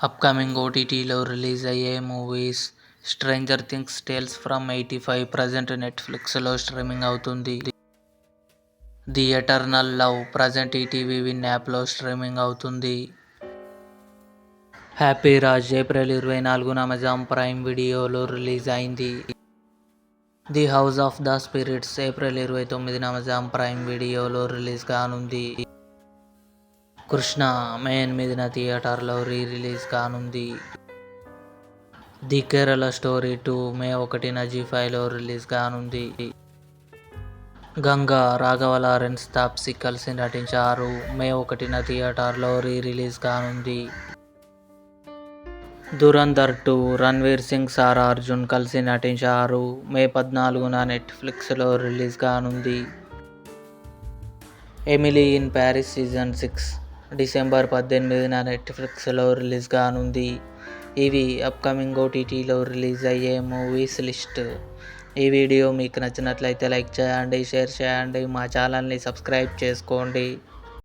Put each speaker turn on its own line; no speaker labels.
Upcoming ఓటీటీలో release అయ్యే movies 'stranger things tales from 85' present నెట్ఫ్లిక్స్లో స్ట్రీమింగ్ అవుతుంది. 'The eternal love' present ETV win యాప్లో స్ట్రీమింగ్ అవుతుంది. 'హ్యాపీ రాజ్' ఏప్రిల్ 24న అమెజాన్ ప్రైమ్ వీడియోలో రిలీజ్ అయింది. 'The house of the spirits' April 29న అమెజాన్ ప్రైమ్ వీడియోలో రిలీజ్ కానుంది. 'కృష్ణ' మే 8న థియేటర్లో రిలీజ్ కానుంది. 'ది కేరళ స్టోరీ 2' మే 1న జీ5లో రిలీజ్ కానుంది. 'గంగా' రాఘవ లారెన్స్, తాప్సీ కలిసి నటించారు. మే 1న థియేటర్లో రిలీజ్ కానుంది. 'ధురంధర్ 2' రణ్వీర్ సింగ్, సారా అర్జున్ కలిసి నటించారు. మే 14న నెట్ఫ్లిక్స్లో రిలీజ్ కానుంది. 'Emily in Paris season 6' December 18న నెట్ఫ్లిక్స్లో రిలీజ్ కానుంది. ఇవి అప్కమింగ్ ఓటీటీలో రిలీజ్ అయ్యే మూవీస్ లిస్ట్. ఈ వీడియో మీకు నచ్చినట్లయితే లైక్ చేయండి, షేర్ చేయండి, మా ఛానల్ని సబ్స్క్రైబ్ చేసుకోండి.